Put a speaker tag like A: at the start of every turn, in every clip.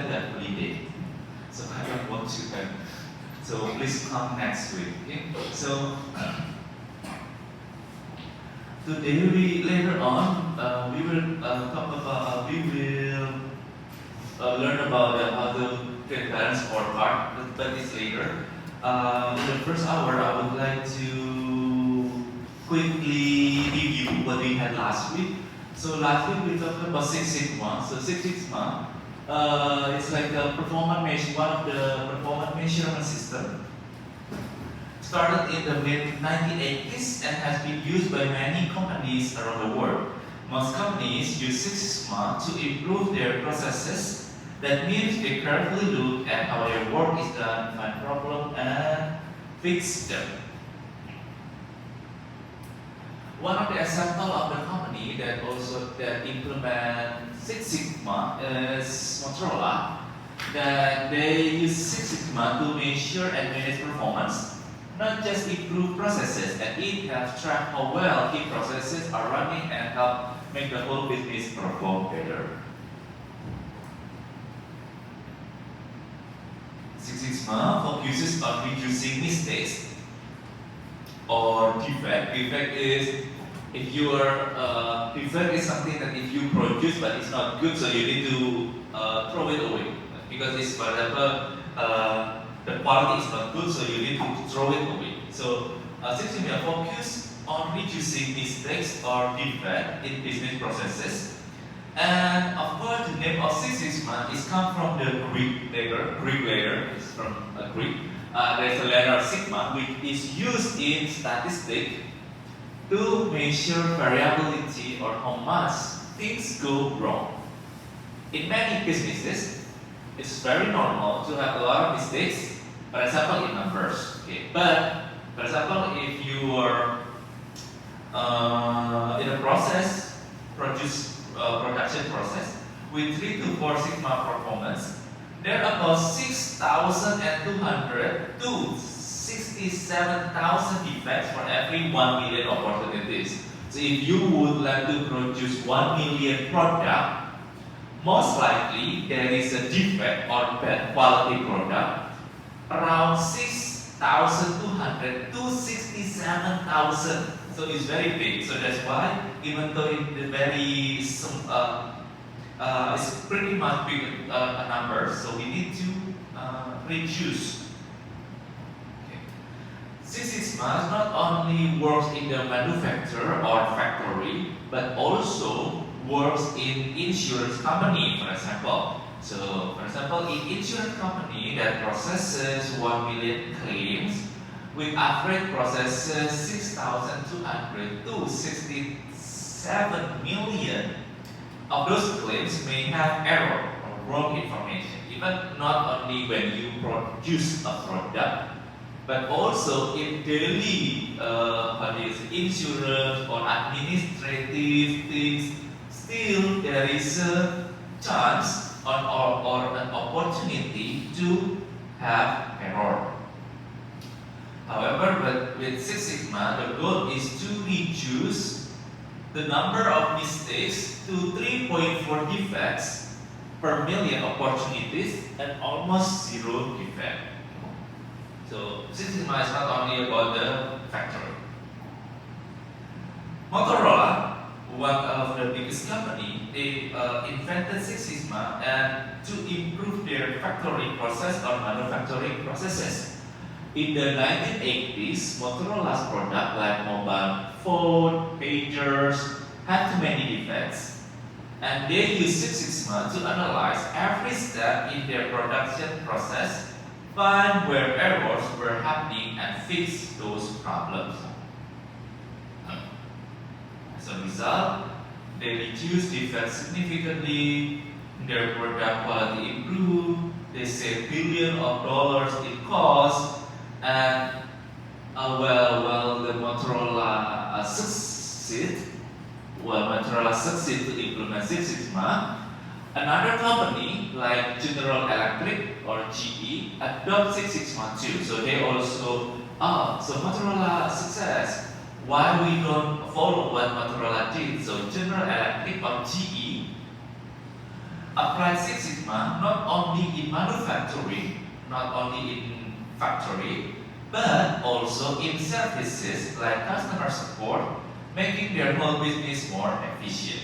A: that holiday, so I don't want to have. So please come next week. Okay? So today later on we will talk about we will learn about how to get balance scorecard, but it's later. In the first hour, I would like to quickly review what we had last week. So last week we talked about Six Sigma. So Six Sigma, it's like a one of the performance measurement system. Started in the mid 1980s and has been used by many companies around the world. Most companies use Six Sigma to improve their processes. That means they carefully look at how their work is done, find problems, and fix them. One of the examples of the company that implement Six Sigma is Motorola. That they use Six Sigma to measure and manage performance, not just improve processes, and it helps track how well key processes are running and help make the whole business perform better. Six Sigma focuses on reducing mistakes or defect. Defect is if defect is something that if you produce but it's not good, so you need to throw it away because it's, for example, the quality is not good, so you need to throw it away. So Six Sigma focus on reducing mistakes or defect in business processes. And of course, the name of Six Sigma is come from the Greek letter. It's from Greek. There's a letter sigma which is used in statistics to measure variability or how much things go wrong. In many businesses, it's very normal to have a lot of mistakes. For example, in numbers. Okay, but for example, if you are in a production process with 3 to 4 sigma performance, there are about 6,200 to 67,000 defects for every 1 million opportunities. So if you would like to produce 1 million product, most likely there is a defect or bad quality product around 6,200 to 67,000. So it's very big. So that's why, even though it's pretty much big a number, so we need to reduce. Okay. Six Sigma not only works in the manufacturer or factory, but also works in insurance company, for example. So, for example, in insurance company that processes 1 million claims, with average processes 6,200 to 67 million of those claims may have error or wrong information, even not only when you produce a product, but also in daily insurance or administrative things. Still, there is a chance or an opportunity to have error. However, with Six Sigma, the goal is to reduce the number of mistakes to 3.4 defects per million opportunities and almost 0 defect. So Six Sigma is not only about the factory. Motorola, one of the biggest company, they invented Six Sigma and to improve their factory process or manufacturing processes. In the 1980s, Motorola's products like mobile phone, pagers had too many defects, and they used Six Sigma to analyze every step in their production process, find where errors were happening, and fix those problems. As a result, they reduced defects significantly, their product quality improved, they saved billions of dollars in cost, and the Motorola succeed to implement Six Sigma. Another company like General Electric or GE adopt Six Sigma too. So they also, so Motorola success. Why we don't follow what Motorola did? So General Electric or GE apply Six Sigma not only in manufacturing, not only in factory, but also in services like customer support, making their whole business more efficient.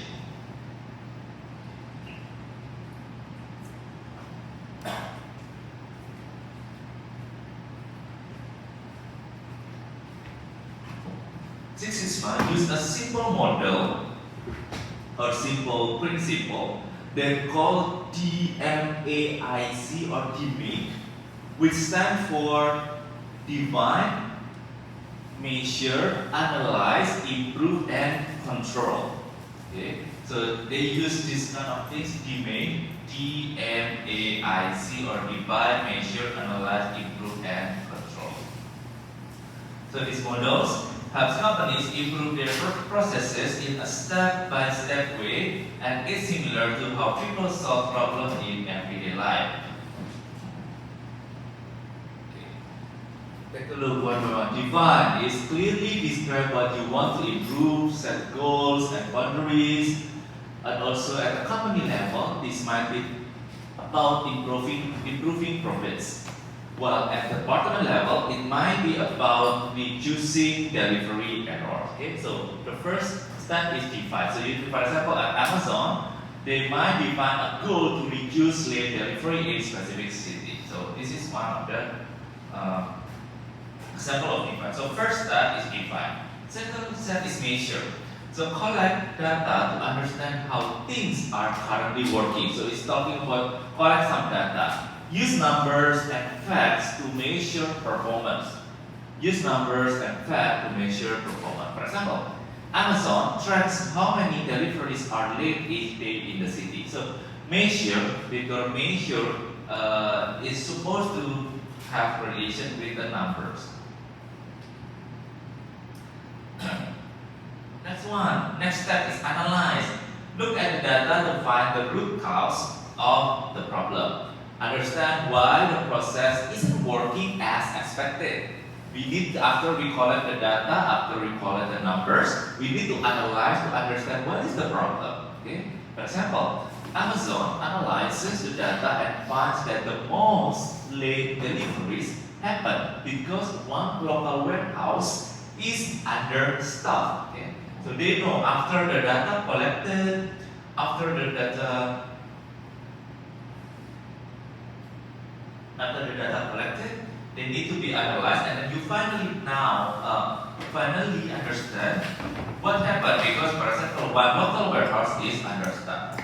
A: Six Sigma use a simple model or simple principle then called DMAIC or DMAIC, which stands for Define, Measure, Analyze, Improve, and Control. Okay, so they use this kind of things, DMAIC, DMAIC, or Define, Measure, Analyze, Improve, and Control. So these models helps companies improve their processes in a step-by-step way, and is similar to how people solve problems in everyday life. Okay. Take a look one by one. Define is clearly describe what you want to improve, set goals and boundaries, and also at the company level, this might be about improving profits. While at the department level, it might be about reducing delivery error. Okay, so the first step is define. So, for example, at Amazon, they might define a goal to reduce late delivery in specific city. So, this is one of the example of define. So, first step is define. Second step is measure. So, collect data to understand how things are currently working. So, it's talking about collect some data. Use numbers and facts to measure performance. Use numbers and facts to measure performance. For example, Amazon tracks how many deliveries are late each day in the city. So measure, because measure is supposed to have relation with the numbers. Next step is analyze. Look at the data to find the root cause of the problem. Understand why the process isn't working as expected. We need to, after we collect the data, after we collect the numbers, we need to analyze to understand what is the problem. Okay? For example, Amazon analyzes the data and finds that the most late deliveries happen because one local warehouse is understaffed. Okay? So they know after the data collected, after the data collected, they need to be analyzed, and then you finally understand what happened because, for example, one local warehouse is understaffed.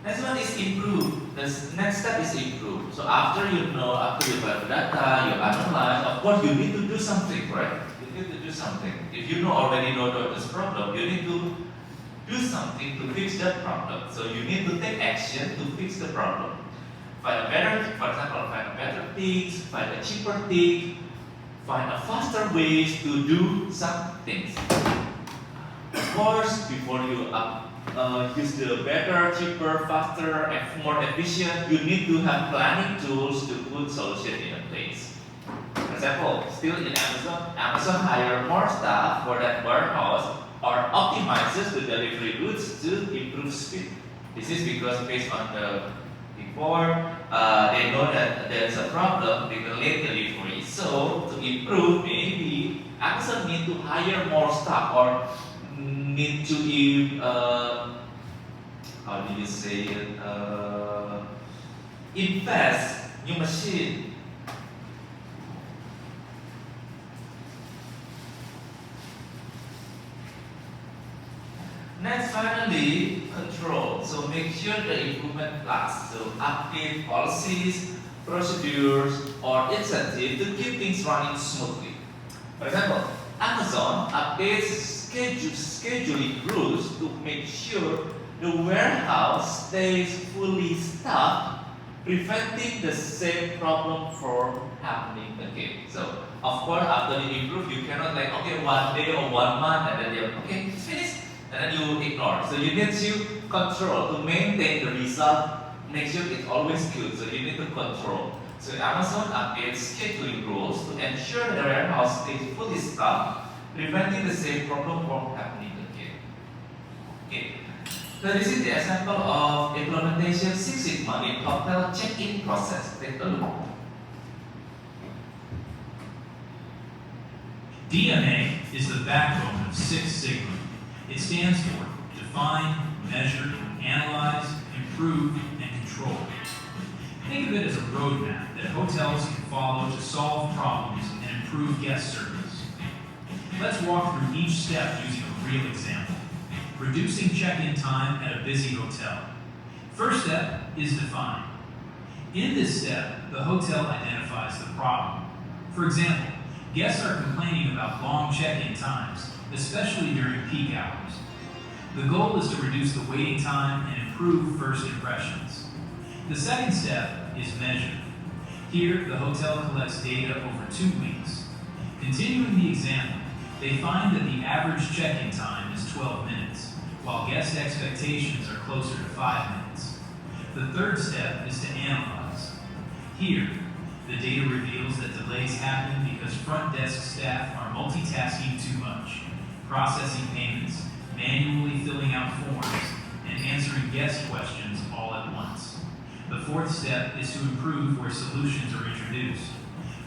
A: Next one is improve. The next step is improve. So after you collect data, you analyze. Of course, you need to do something, right? You need to do something. If you already know this problem, you need to do something to fix that problem. So you need to take action to fix the problem. Find a better, for example, find a better things, find a cheaper thing, find a faster ways to do some things. Of course, before you use the better, cheaper, faster, and more efficient, you need to have planning tools to put solution in place. For example, still in Amazon hire more staff for that warehouse or optimizes the delivery routes to improve speed. This is because based on the before, they know that there's a problem with the late delivery. So to improve, maybe Amazon need to hire more staff or need to how do you say it? Invest new machine. Next, finally, control. So make sure the improvement lasts. So update policies, procedures, or incentives to keep things running smoothly. For example, Amazon updates scheduling rules to make sure the warehouse stays fully staffed, preventing the same problem from happening again. So, of course, after you improve, you cannot like, okay, 1 day or 1 month, and then you're, okay, it's finished. And then you ignore. So you need to control to maintain the result. Make sure it's always good. So you need to control. So Amazon updates scheduling rules to ensure the warehouse stays fully staffed, preventing the same problem from happening again. Okay. So this is the example of implementation Six Sigma in hotel check-in process. Take a look.
B: DMA is the backbone of Six Sigma. It stands for Define, Measure, Analyze, Improve, and Control. Think of it as a roadmap that hotels can follow to solve problems and improve guest service. Let's walk through each step using a real example. Reducing check-in time at a busy hotel. First step is define. In this step, the hotel identifies the problem. For example, guests are complaining about long check-in times, especially during peak hours. The goal is to reduce the waiting time and improve first impressions. The second step is measure. Here, the hotel collects data over 2 weeks. Continuing the example, they find that the average check-in time is 12 minutes, while guest expectations are closer to 5 minutes. The third step is to analyze. Here, the data reveals that delays happen because front desk staff are multitasking too much, processing payments, manually filling out forms, and answering guest questions all at once. The fourth step is to improve where solutions are introduced.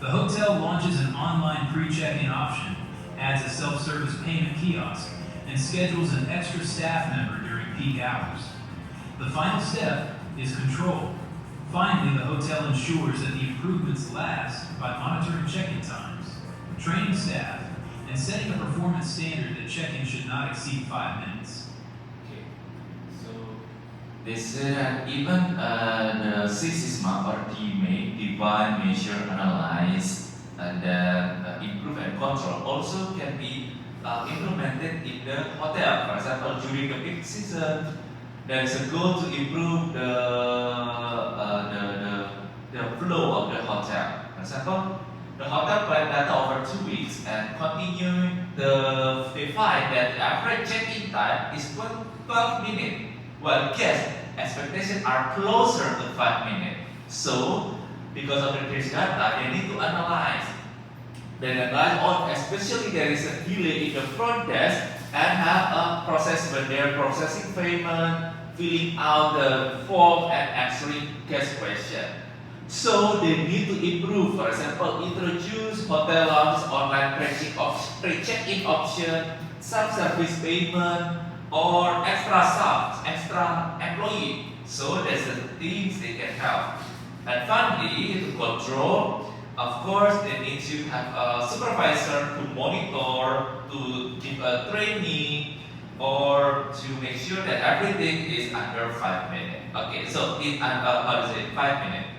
B: The hotel launches an online pre-check-in option, adds a self-service payment kiosk, and schedules an extra staff member during peak hours. The final step is control. Finally, the hotel ensures that the improvements last by monitoring check-in times, training staff, and setting a performance standard that check-in should not exceed 5 minutes.
A: Okay, so they say that even the Six Sigma or DMA, define, measure, analyze, and then improve and control also can be implemented in the hotel. For example, during the peak season, there is a goal to improve the flow of the hotel. For example, the hotel collect data over 2 weeks and they find that the average check-in time is 12 minutes, while guest expectations are closer to 5 minutes. So, because of the trace data, they need to analyze. Then analyze on, especially there is a delay in the front desk and have a process when they're processing payment, filling out the form and answering guest question. So they need to improve. For example, introduce hotel lounge online pre-check-in option, self-service payment, or extra staff, extra employee. So that's the things they can help. And finally, to control, of course, they need to have a supervisor to monitor, to give a training, or to make sure that everything is under 5 minutes. Okay, so in 5 minutes.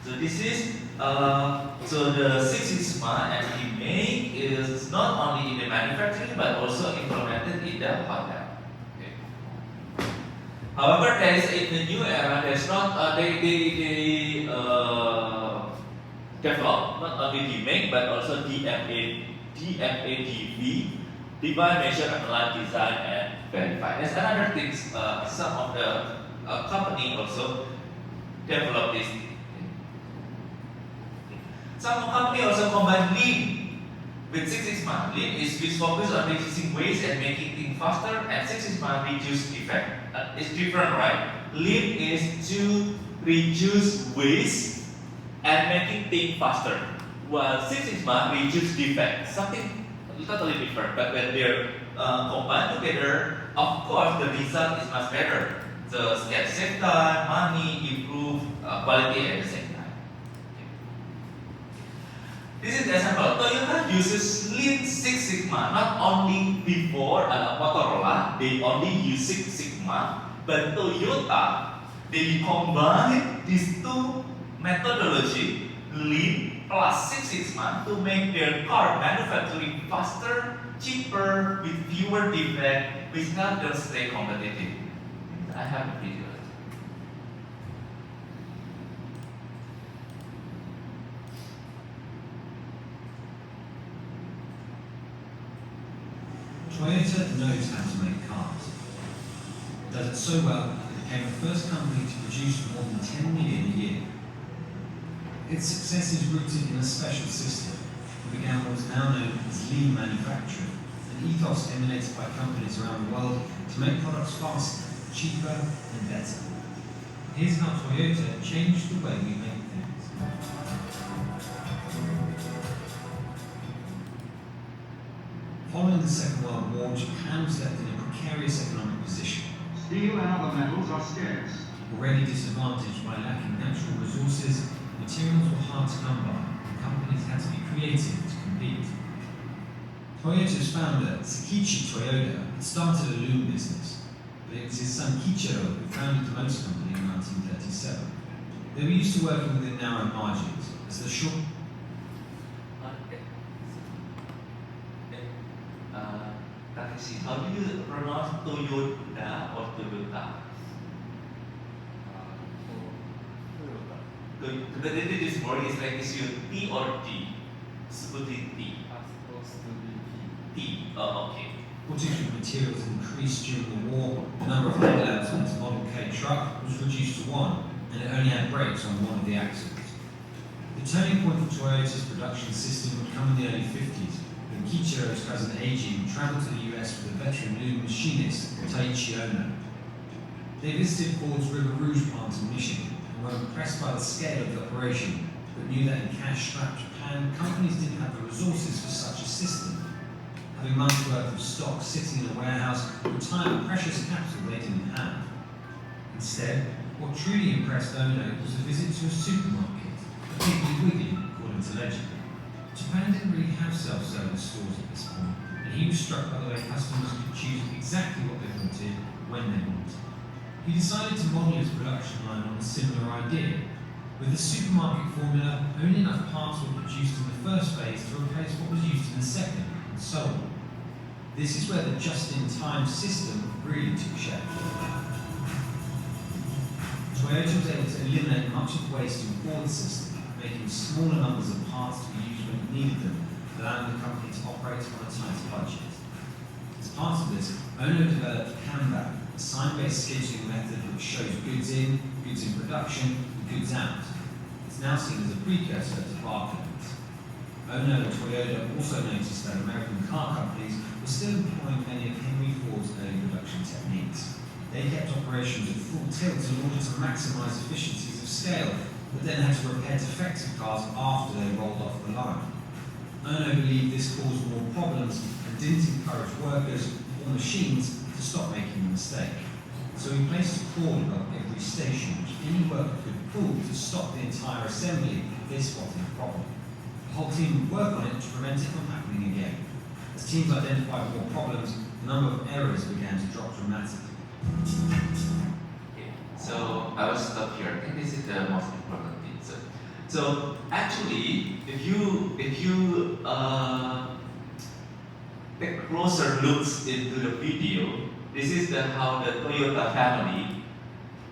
A: So this is so the Six Sigma and DMA is not only in the manufacturing but also implemented in the hotel. Okay. However, there is in the new era. There's not they develop not only DMA but also DMA-DV, define, measure, analyze, design, and verify. There's another thing. Some of the company also develop this. Some company also combine Lean with Six Sigma. Lean is which focus on reducing waste and making things faster, and Six Sigma reduce defect. It's different, right? Lean is to reduce waste and making things faster, while Six Sigma reduce defect. Something totally different, but when they're combined together, of course, the result is much better. The save time, money, improve quality at the same time. This is the example. Toyota uses Lean Six Sigma. Not only before Motorola, they only use Six Sigma, but Toyota, they combine these two methodology, Lean plus Six Sigma, to make their car manufacturing faster, cheaper, with fewer defects, which help them stay competitive. I have a video.
C: Toyota knows how to make cars. It does it so well that it became the first company to produce more than 10 million a year. Its success is rooted in a special system. It began what is now known as lean manufacturing, an ethos emanated by companies around the world to make products faster, cheaper, and better. Here's how Toyota changed the way we make things. Following the Second World War, Japan was left in a precarious economic position.
D: Steel and other metals are scarce.
C: Already disadvantaged by lacking natural resources, materials were hard to come by, and companies had to be creative to compete. Toyota's founder, Sakichi Toyoda, had started a loom business, but it was his son Kichiro who founded the motor company in 1937. They were used to working within narrow margins, as the short
A: Takeshi, how do you pronounce Toyota or Toyota? This word is like is you T or T? Supposed T. T. Oh, okay.
C: shortage of materials increased during the war. The number of handlebars on its Model K truck was reduced to one, and it only had brakes on one of the axles. The turning point for Toyota's production system would come in the early 50s, when Kichiro's cousin Eiji travelled to the US with a veteran loom machinist, Taichi Ono. They visited Ford's River Rouge plant in Michigan and were impressed by the scale of the operation, but knew that in cash-strapped Japan, companies didn't have the resources for such a system. Having months' worth of stock sitting in a warehouse would tie up precious capital they didn't have. Instead, what truly impressed Ono was a visit to a supermarket, a Piggly Wiggly, according to legend. Japan didn't really have self-service stores at this point, and he was struck by the way customers could choose exactly what they wanted, when they wanted. He decided to model his production line on a similar idea. With the supermarket formula, only enough parts were produced in the first phase to replace what was used in the second, and so on. This is where the just-in-time system really took shape. Toyota was able to eliminate much of the waste in Ford's system, making smaller numbers of parts to be used when it needed them, allowing the company to operate on a tighter budget. As part of this, Ono developed Kanban, a sign-based scheduling method which shows goods in production, and goods out. It's now seen as a precursor to barcodes. Ono and Toyota also noticed that American car companies were still employing many of Henry Ford's early production techniques. They kept operations at full tilt in order to maximize efficiencies of scale, but then had to repair defective cars after they rolled off the line. Ono believed this caused more problems and didn't encourage workers or machines to stop making a mistake. So he placed a cord above every station which any worker could pull to stop the entire assembly if they spotted a problem. The whole team would work on it to prevent it from happening again. As teams identified more problems, the number of errors began to drop dramatically.
A: Okay, so I will stop here. I think this is the most important thing. So actually, if you take closer looks into the video, this is how the Toyota family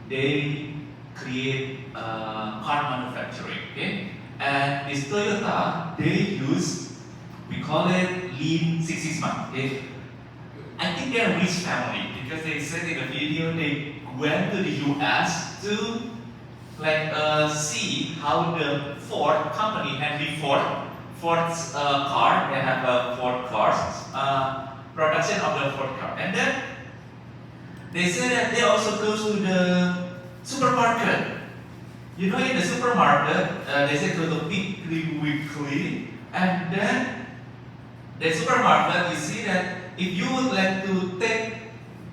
A: they create car manufacturing. Okay, and this Toyota they use, we call it Lean Six Sigma. Okay, I think they're a rich family because they said in the video they went to the US to see how the Ford company, Henry Ford's car, they have Ford cars, production of the Ford car. And then they said that they also go to the supermarket. You know, in the supermarket, they say go to Piggly Wiggly, and then the supermarket, you see that if you would like to take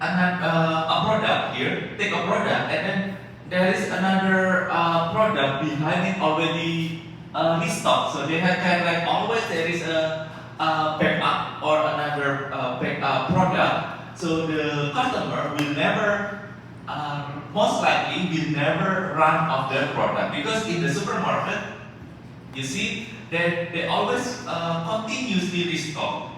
A: a product here, take a product, and then there is another product behind it already restocked. So they have kind of like always there is a backup or another backup product. So the customer will never, most likely, will never run of their product because in the supermarket, you see that they always continuously restock.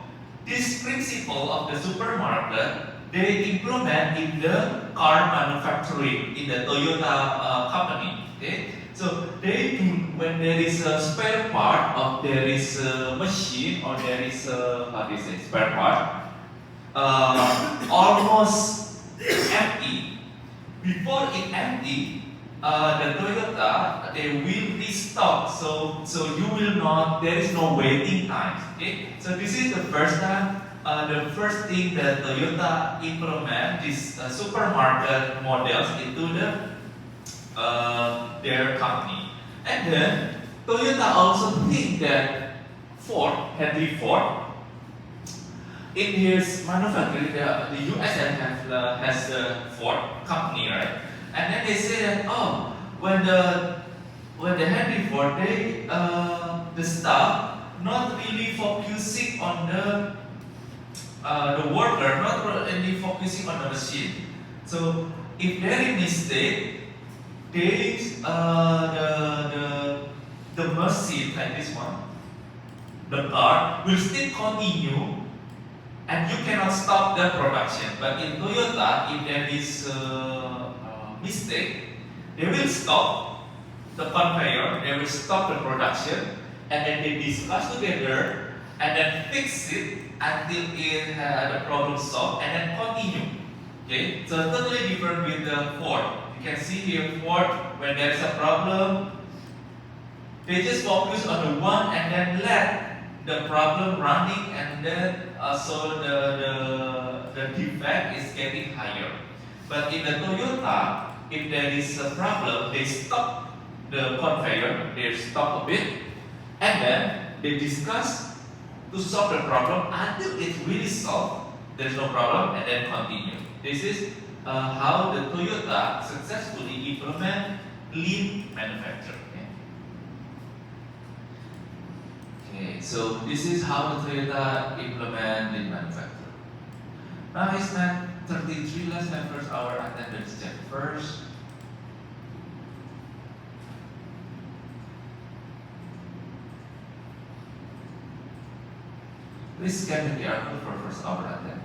A: This principle of the supermarket they implement in the car manufacturing in the Toyota company. Okay, so they do when there is a spare part of there is a machine or there is a spare part almost empty. Before it empty, the Toyota they will restock. So you will not there is no waiting time. Okay, so this is the first time the first thing that Toyota implement is supermarket models into their company. And then Toyota also think that Henry Ford, in his manufacturing, the US has the Ford company, right? And then they say that when the Henry Ford, the staff not really focusing on the worker, not really focusing on the machine. So if there is mistake, they the machine like this one, the car will still continue, and you cannot stop the production. But in Toyota, if there is mistake, they will stop the conveyor, they will stop the production, and then they discuss together and then fix it until the problem solved, and then continue. Okay, so totally different with the Ford. You can see here Ford, when there is a problem, they just focus on the one and then let the problem running, and then so the defect is getting higher. But in the Toyota, if there is a problem, they stop the conveyor, they stop a bit, and then they discuss to solve the problem until it's really solved. There's no problem, and then continue. This is how the Toyota successfully implement lean manufacturing. Okay, so this is how the Toyota implement lean manufacturing. Now it's 9:33. Let's have first our attendance check first. Please scan the QR code for first hour attendance.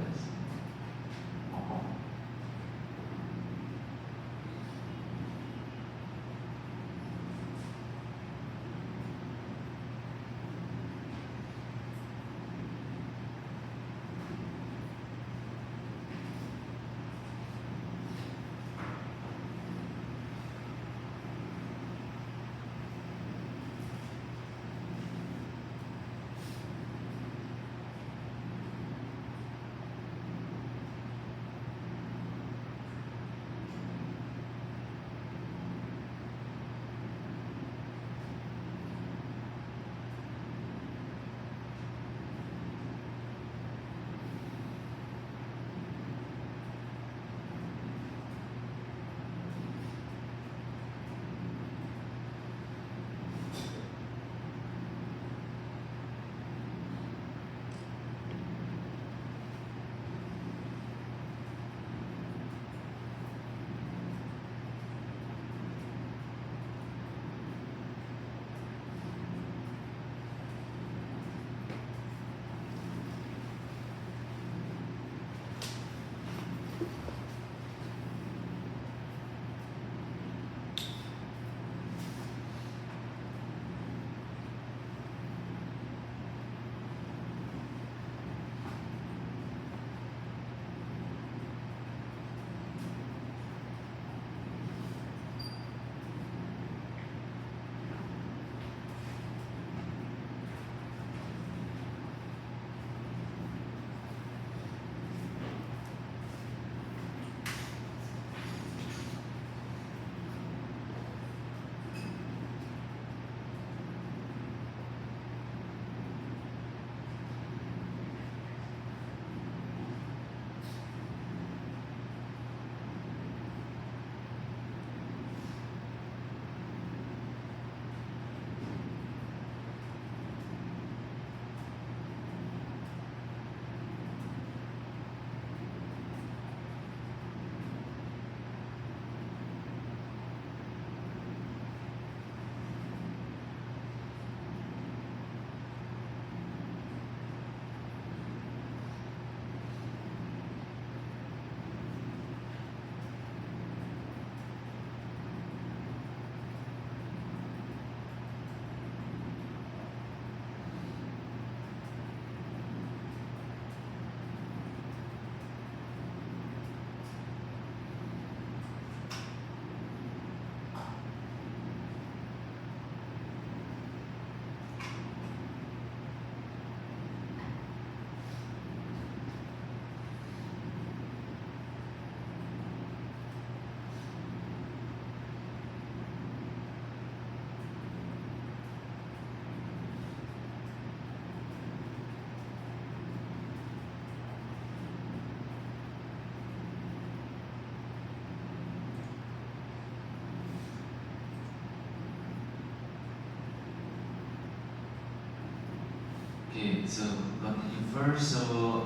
A: Okay, so continue first. So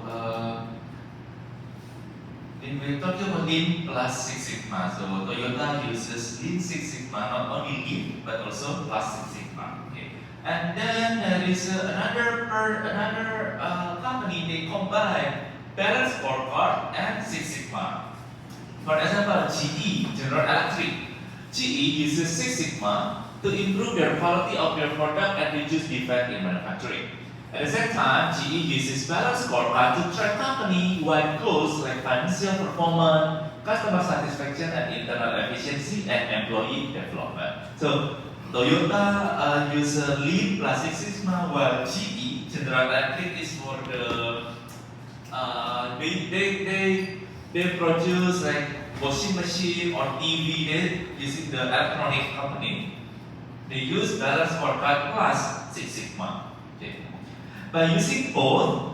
A: we're talking about Lean plus Six Sigma. So Toyota uses Lean Six Sigma, not only Lean but also plus Six Sigma. Okay, and then there is another company, they combine balance scorecard and Six Sigma. For example, GE, General Electric. GE uses Six Sigma to improve their quality of their product and reduce defect in manufacturing. At the same time, GE uses balance scorecard to track company-wide goals like financial performance, customer satisfaction, and internal efficiency and employee development. So Toyota uses Lean plus Six Sigma, while GE, General Electric, is for the they produce like washing machine or TV. They using the electronic company. They use balance scorecard plus Six Sigma. Okay. By using both,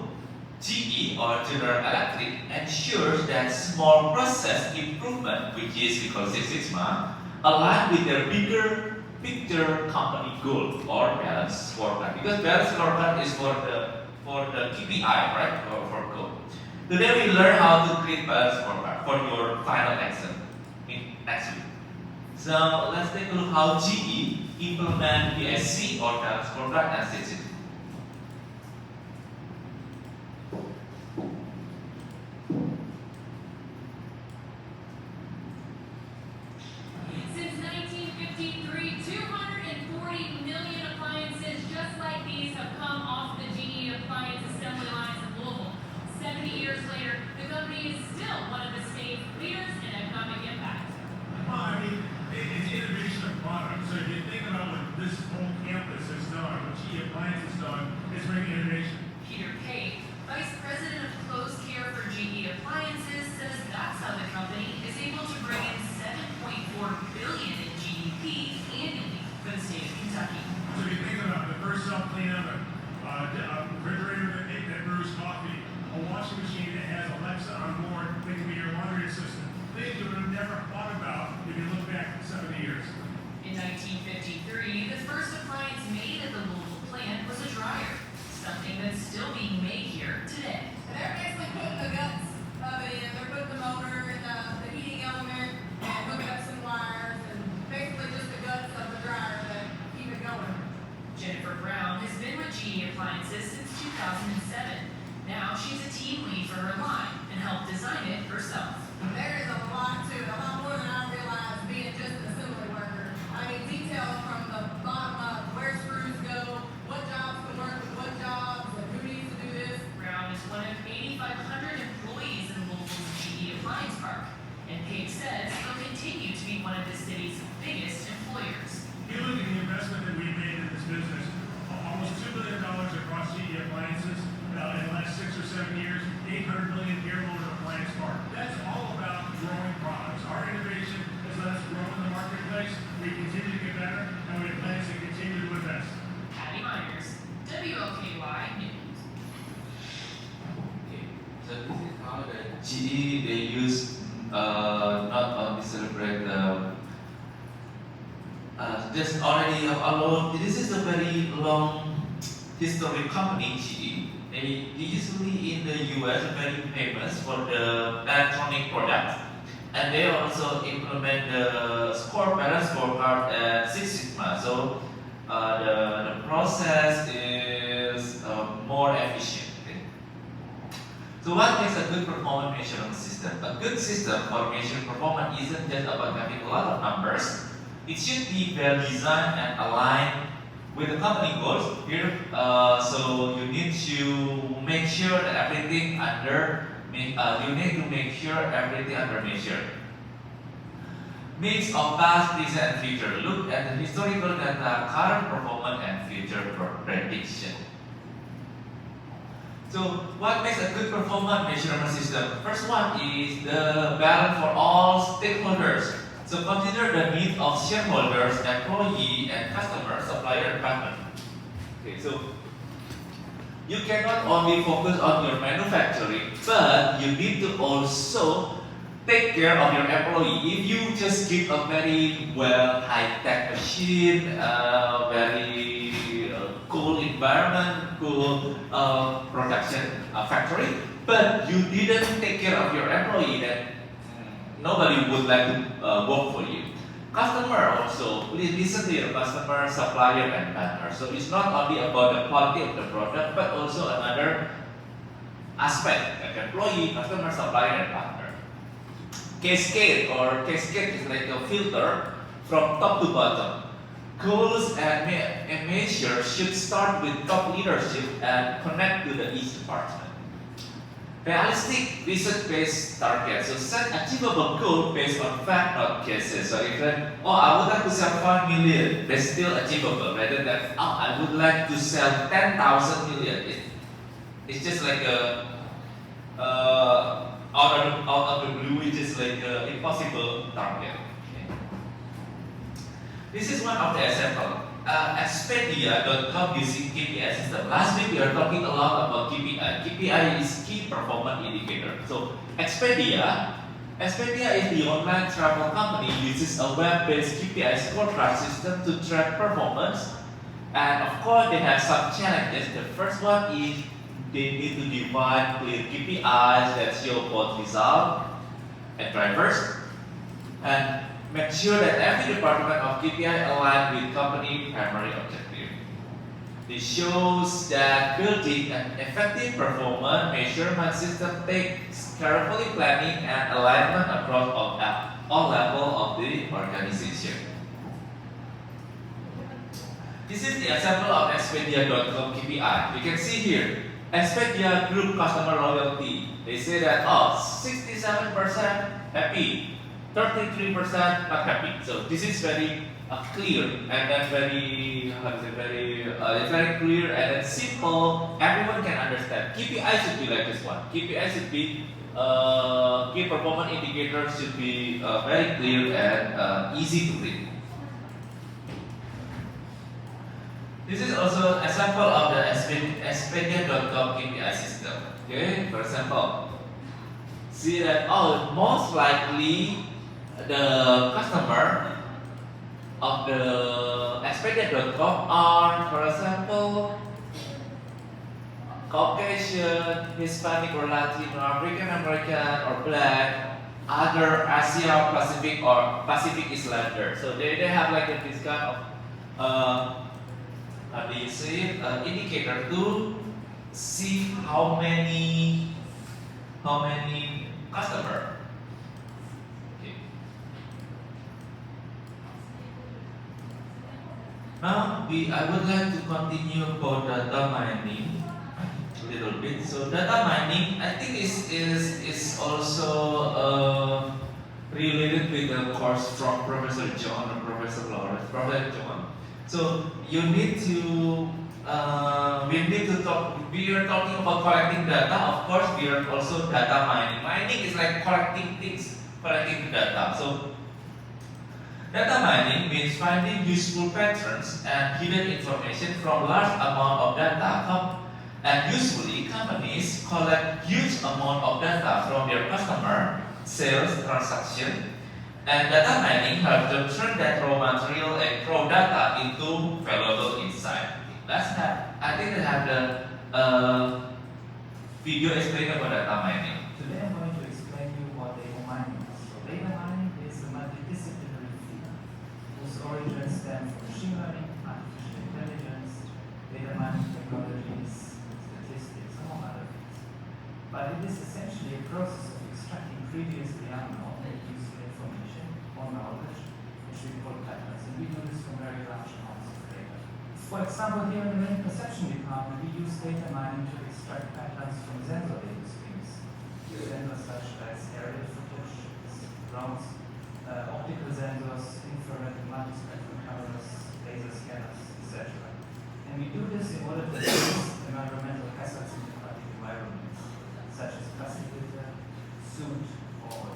A: GE or General Electric ensures that small process improvement, which is we call Six Sigma, align with their bigger picture company goal or balance scorecard. Because balance scorecard is for the KPI, right? For goal. Today we learn how to create balance scorecard for your final exam next week. So let's take a look how GE implement BSC or balance scorecard and Six Sigma.
E: Since 1953, 240 million appliances just like these have come off the GE appliance assembly lines in Louisville. 70 years later, the company is still one of the state's leaders in economic impact.
F: Well, I mean, it's innovation of product. So if you think about what this whole campus has done, what GE Appliance has done, it's bringing innovation.
E: Peter Pate, Vice President of Closed Care for GE Appliances, says that's how the company is able to bring in $7.4 billion in GDP annually for the state of Kentucky.
F: So if you think about the first self-cleanup, a refrigerator that brews coffee, a washing machine that has Alexa on board, that can be your laundry assistant. Things you would have never thought about if you look back 70 years.
E: In 1953, the first appliance made at the Louisville plant was a dryer, something that's still being made here today.
G: They're basically putting the guts of it in. They're putting the motor and the heating element and hooking up some wires and basically just the guts of the dryer that keep it going.
E: Jennifer Brown has been with GE Appliances since 2007. Now she's a team lead for her line and helped design it herself.
G: There is a lot to it, a lot more than I realized being just an assembly worker. I mean, details from the bottom up, where screws go, what jobs can work with what jobs, and who needs to do this.
E: Brown is one of 8,500 employees in Louisville's GE Appliance Park, and Pate says he'll continue to be one of the city's biggest employers.
F: If you look at the investment that we've made in this business, almost $2 billion across GE Appliances in the last 6 or 7 years, 800 million here in the appliance park. That's all about growing products. Our innovation has let us grow in the marketplace. We continue to get better, and we have plans to continue to invest.
E: Patty Myers, WLKY News.
A: Okay, so this is how the GE they use not only celebrate just already alone. This is a very long historic company, GE. They usually in the US are very famous for the electronic products, and they also implement the balance scorecard and Six Sigma. So the process is more efficient. Okay? So what makes a good performance measurement system? A good system for measuring performance isn't just about having a lot of numbers. It should be well designed and aligned with the company goals here. So you need to make sure that everything under measure. Mix of past, present, and future. Look at the historical data, current performance, and future prediction. So what makes a good performance measurement system? First one is the balance for all stakeholders. So consider the needs of shareholders, employee, and customers, supplier, and partner. Okay, so you cannot only focus on your manufacturing, but you need to also take care of your employee. If you just give a very well high-tech machine, very cool environment, cool production factory, but you didn't take care of your employee, then nobody would like to work for you. Customer also, please listen to your customer, supplier, and partner. So it's not only about the quality of the product, but also another aspect like employee, customer, supplier, and partner. Cascade is like a filter from top to bottom. Goals and measures should start with top leadership and connect to the each department. Realistic research-based targets. So set achievable goal based on fact, not guesses. So if I would like to sell 5 million, that's still achievable. Rather than I would like to sell 10,000 million. It's just like a out of the blue, which is like an impossible target. Okay. This is one of the examples. Expedia.com using KPI system. Last week we are talking a lot about KPI. KPI is key performance indicator. So Expedia is the online travel company uses a web-based KPI scorecard system to track performance. And of course they have some challenges. The first one is they need to define clear KPIs that show both result and drivers, and make sure that every department of KPI align with company primary objective. This shows that building an effective performance measurement system takes carefully planning and alignment across all levels of the organization. This is the example of Expedia.com KPI. You can see here, Expedia Group customer loyalty. They say that 67% happy, 33% not happy. So this is very clear and then it's very clear and then simple. Everyone can understand. KPI should be like this one. KPI should be key performance indicators should be very clear and easy to read. This is also an example of the Expedia.com KPI system. Okay, for example, see that most likely the customer of the Expedia.com are, for example, Caucasian, Hispanic or Latino, African American or Black, other Asia Pacific or Pacific Islander. So they have like this kind of how do you say it? Indicator to see how many customer. Okay. Now I would like to continue about data mining a little bit. So data mining, I think is also related with the course from Professor John or Professor Lawrence, Professor John. So you need to we are talking about collecting data. Of course, we are also data mining. Mining is like collecting things, collecting data. So data mining means finding useful patterns and hidden information from large amount of data. And usually companies collect huge amount of data from their customer, sales, transaction. And data mining helps them turn that raw material and raw data into valuable insight. I think they have the video explaining about data mining.
H: Today I'm going to explain to you what data mining is. So data mining is a multidisciplinary field whose origins stem from machine learning, artificial intelligence, data mining technologies, statistics, among other things. But it is essentially a process of extracting previously unknown and useful information or knowledge, which we call patterns. And we do this from very large amounts of data. For example, here in the marine perception department, we use data mining to extract patterns from sensor data streams. Sensors such as aerial footage, drones, optical sensors, infrared, multispectral cameras, laser scanners, etc. And we do this in order to reduce environmental hazards in aquatic environments, such as plastic litter, soot, or oil.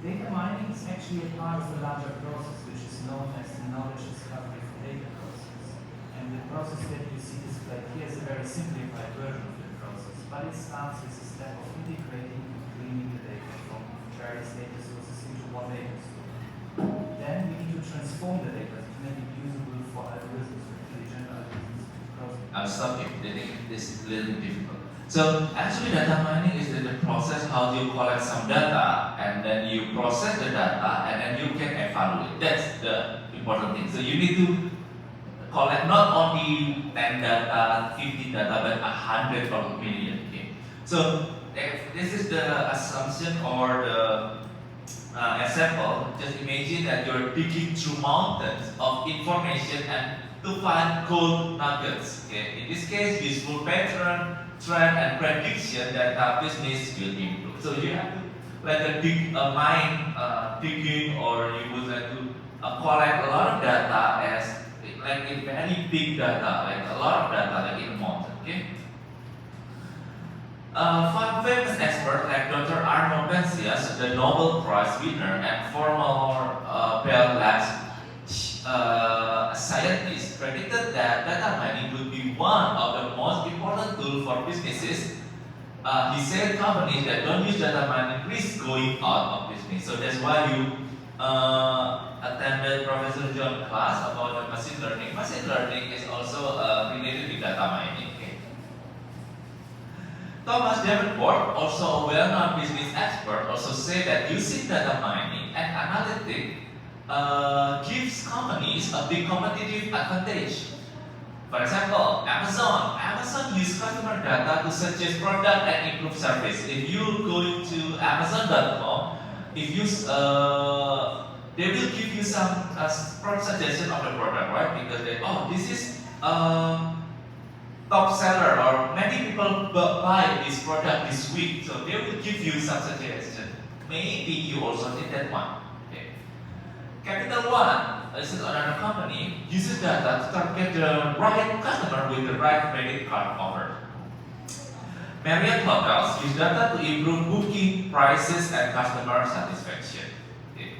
H: Data mining is actually a part of a larger process, which is known as the knowledge discovery for data process. And the process that you see displayed here is a very simplified version of the process, but it starts with a step of integrating and cleaning the data from various data sources into one data store. Then we need to transform the data to maybe usable for algorithms, for intelligent algorithms, because
A: I'll stop you. I think this is a little bit difficult. So actually data mining is the process how you collect some data and then you process the data and then you can evaluate. That's the important thing. So you need to collect not only 10 data, 50 data, but 100 or million. Okay. So if this is the assumption or the example. Just imagine that you're digging through mountains of information and to find gold nuggets. Okay. In this case, useful pattern, trend, and prediction that our business will improve. So you have to like a mine digging, or you would like to collect a lot of data as like a very big data, like a lot of data, like in a mountain. Okay. One famous expert like Dr. Arno Penzias, the Nobel Prize winner and former Bell Labs scientist, predicted that data mining would be one of the most important tools for businesses. He said companies that don't use data mining risk going out of business. So that's why you attended Professor John class about the machine learning. Machine learning is also related with data mining. Okay. Thomas Davenport, also a well-known business expert, also said that using data mining and analytics gives companies a big competitive advantage. For example, Amazon uses customer data to suggest product and improve service. If you go to Amazon.com, if you they will give you some suggestion of the product, right? Because they, this is top seller, or many people buy this product this week, so they will give you some suggestion. Maybe you also need that one. Okay. Capital One, this is another company, uses data to target the right customer with the right credit card offer. Marriott Hotels use data to improve booking prices and customer satisfaction. Okay.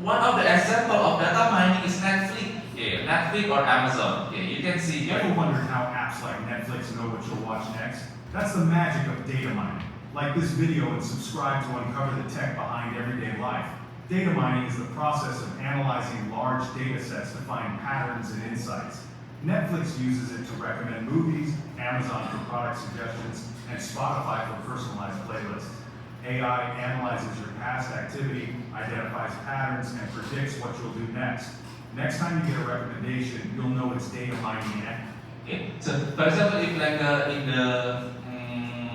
A: One of the example of data mining is Netflix. Okay, Netflix or Amazon. Okay, you can see here.
F: Ever wondered how apps like Netflix know what you'll watch next? That's the magic of data mining. Like this video and subscribe to uncover the tech behind everyday life. Data mining is the process of analyzing large data sets to find patterns and insights. Netflix uses it to recommend movies, Amazon for product suggestions, and Spotify for personalized playlists. AI analyzes your past activity, identifies patterns, and predicts what you'll do next. Next time you get a recommendation, you'll know it's data mining.
A: Okay. So, for example, if like in the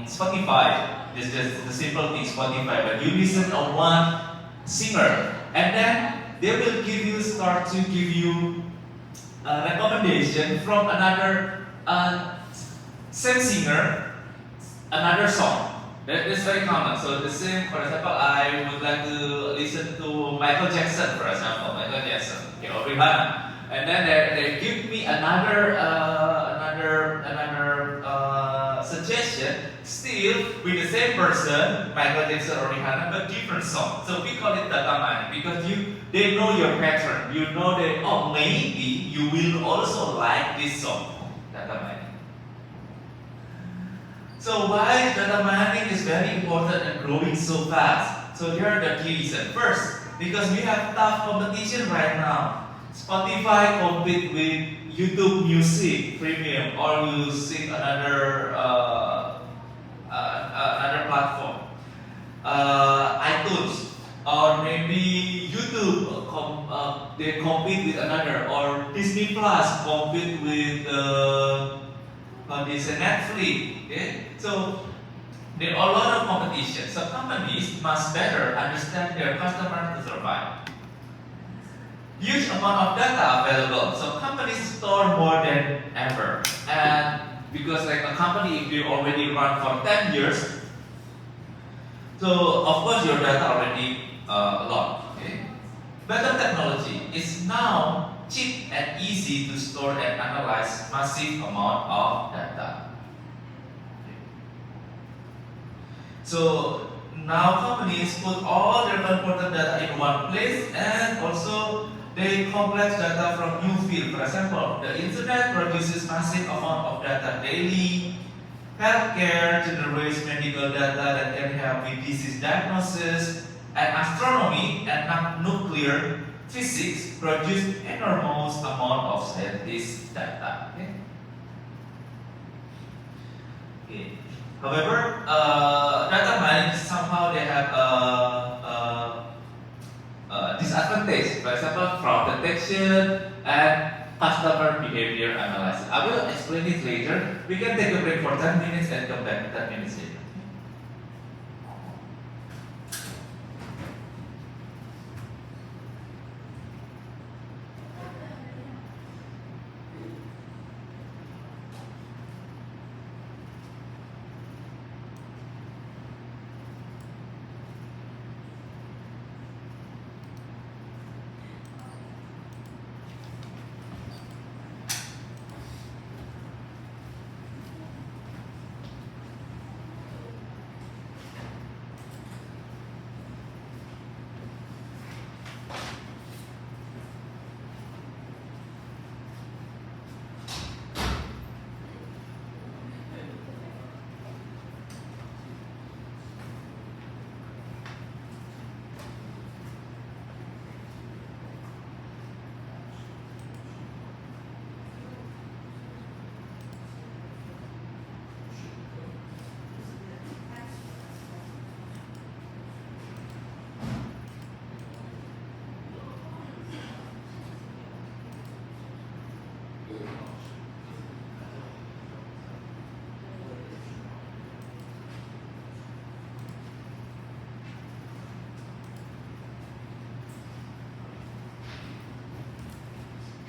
A: Spotify, this is the simple thing, Spotify, but you listen to one singer, and then they will start to give you a recommendation from another same singer, another song. That is very common. So the same, for example, I would like to listen to Michael Jackson, for example, or Rihanna, and then they give me another suggestion, still with the same person, Michael Jackson or Rihanna, but different song. So we call it data mining because they know your pattern. You know that maybe you will also like this song. Data mining. So why data mining is very important and growing so fast? So here are the key reasons. First, because we have tough competition right now. Spotify compete with YouTube Music Premium, or using another platform, iTunes, or maybe YouTube. They compete with another, or Disney Plus compete with Netflix. Okay, so there are a lot of competition. So companies must better understand their customer to survive. Huge amount of data available, so companies store more than ever. And because like a company, if you already run for 10 years, so of course your data already a lot. Okay? Better technology is now cheap and easy to store and analyze massive amount of data. Okay. So now companies put all their important data in one place, and also they collect data from new fields. For example, the internet produces massive amount of data daily. Healthcare generates medical data that can help with disease diagnosis, and astronomy and nuclear physics produce enormous amount of scientist data. Okay. Okay. However, data mining somehow they have a disadvantage. For example, fraud detection and customer behavior analysis. I will explain it later. We can take a break for 10 minutes and come back 10 minutes later.